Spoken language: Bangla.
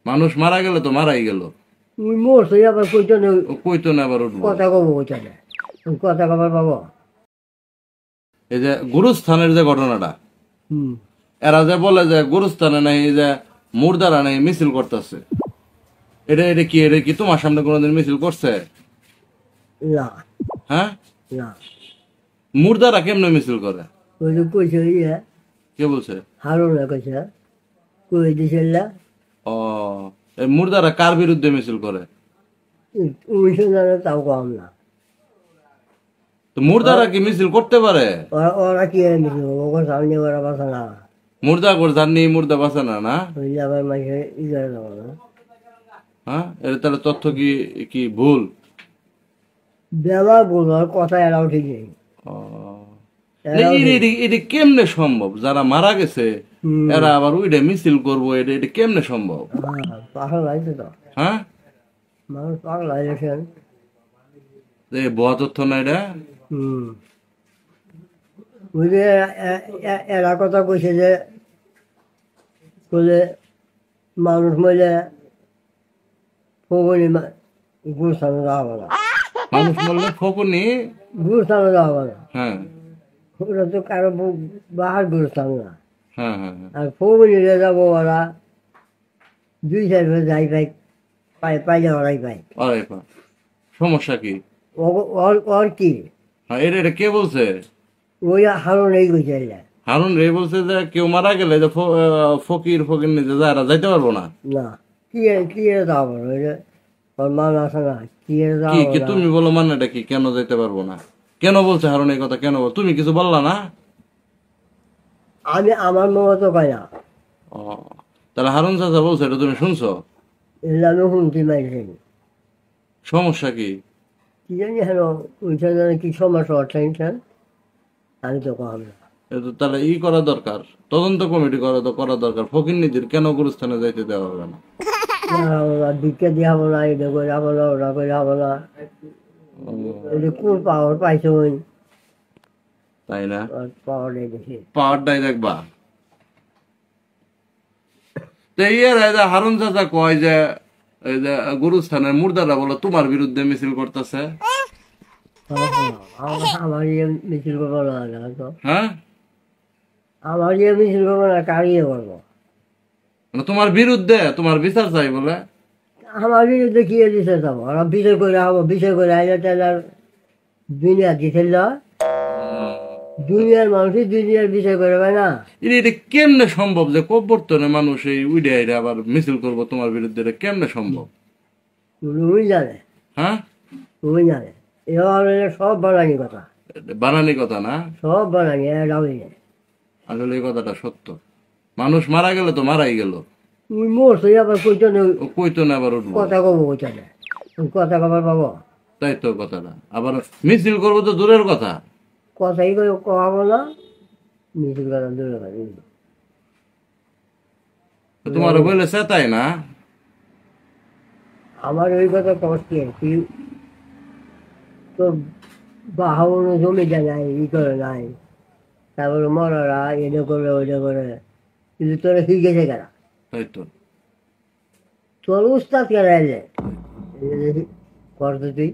মানুষ মারা গেলে তো মারাই গেল, তুই মরছে আবার কইতো না, ও কইতো না আবার উঠবো। কথা কব কইতো না, কথা কবার পাবো। এই যে গুরুস্থানের যে ঘটনাটা, হুম, এরা যে বলে যে গুরুস্থানে নাই এই যে মুর্দারা নাই মিছিল করতেছে, এটা এটা কি তোমার সামনে কোনোদিন মিছিল করছে? না হ্যাঁ, না, মুর্দারা কেমনে মিছিল করে? ওই যে কইছে ইয়ে কে বলছে? হারুন কইছে, কই দিছিল ও, এই মুর্দারা কার বিরুদ্ধে মিছিল করে? উনিশশো জানে তাও কম না। তো মুর্দারা কি মিছিল করতে পারে? ওরা কি এনেছিল ওখানে সামনে ওরা বাসা না, মুর্দা করে জানি মুর্দা বাঁচে না না? ওই যে আবার মাঝে ই করে দেবো না। হ্যাঁ, এটা তাহলে তথ্য কি কি ভুল? বেলা বলবো কথা এরাও ঠিক নেই। ও, এটা কেমনে সম্ভব? যারা মারা গেছে এরা আবার ওইটা মিছিল করবো, এটা এটা কেমনে সম্ভব? হ্যাঁ, পাগল হয়েছে তো, হ্যাঁ, মানুষ পাগল হয়ে গেছেন। ভুয়া তথ্য না এটা? হুম, ওই যে এরা কথা কইছে যে বলে মানুষ মরে ফোকনি গুরুস্থানে যাওয়া হবে না, মানুষ বললে ফকুনি। গুরুস্থানে যাওয়া হবে না, হ্যাঁ ওরা তো কারো বাহার গুরুস্থান না। হ্যাঁ হ্যাঁ হ্যাঁ। আর ফোকনিতে যাবো ওরা দুই সাইড যাই পাই পাই যাওয়া পাই। আরে বাপ, সমস্যা কি? ওর কি হ্যাঁ, এটা এটা কে বলছে? ওই হারুন এই কইছে এরা। হারুন রে বলছে যে কেউ মারা গেলে যে ফকির ফকির নিতে যারা যাইতে পারবো না। না, কি এর যাবো না, ওই যে ওর মান আছে না, কি এর কি যাবো কি না। তুমি বলো, মানেটা কি? কেন যাইতে পারবো না? কেন বলছে হারুন এই কথা? কেন তুমি কিছু বললা না? আমি আমার মতো পাই না, ও, তাহলে হারুন চাচা বলছে এটা তুমি শুনছো? এগুলো আমি শুনতে পাইছি। সমস্যা কি? কি জানি হেন ওইটা জানি কি সমস্যা হচ্ছে, আমি তো কম না। এটা তাহলে ই করা দরকার, তদন্ত কমিটি করা দরকার। ফকির নিধির কেন গুরুস্থানে যাইতে দেওয়া হবে না? ভিক্ষা দিয়ে হবো না, এটা করে হবো না, ওরা করে হবো না, ও, এটা কোন পাওয়ার পাইছে ওই তাই না? পাওয়ার নেই দেখি। পাওয়ারটাই দেখবা। তো ইয়ে হারুন চাচা কয় যে এই যে গুরুস্থানের মুর্দারা বলে তোমার বিরুদ্ধে মিছিল করতেছে। আমার ইয়ে মিছিল করবো না তো, হ্যাঁ, আমার ইয়ে মিছিল করবো না, কার ইয়ে করবো? মানে তোমার বিরুদ্ধে, তোমার বিচার চাই বলে। আমার বিরুদ্ধে কি দিতে যাবো? ওরা বিচার করে হবো, বিচার করে আইলে তাহলে দুনিয়া দিতে দুনিয়ার মানুষই দুনিয়ার বিচার করে পায় না। এটা কেমনে সম্ভব যে কবর্তনে মানুষ এই উইডে আইডে আবার মিছিল করবো তোমার বিরুদ্ধে? এটা কেমনে সম্ভব? ওই জানে, হ্যাঁ, ওই জানে, এবার সব বানানি কথা, এটা বানানি কথা না? সব বানানি এরাও জানে। আসলে এই কথাটা সত্য। মানুষ মারা গেলে তো মারাই গেল, তুই মরছে আবার কইতো না, ও কইতো না আবার উঠবো। কথা কব কইতো না, কথা কবার পাবো। তাই তো কথাটা, আবার মিছিল করবো তো দূরের কথা। কথাই কহাবো না, মিছিল কথা দূরে পারি। তোমার বলেছে তাই না? আমার ওই কথা কষ্ট কি তোর বাহানো জমি নাই, ই করে নাই, তারপরে মরারা এটা করে ওইটা করে, কিন্তু তোরা ঠিক গেছে কেনা, তাই তো। তোর উস্তাদ কেনা এলে করতে তুই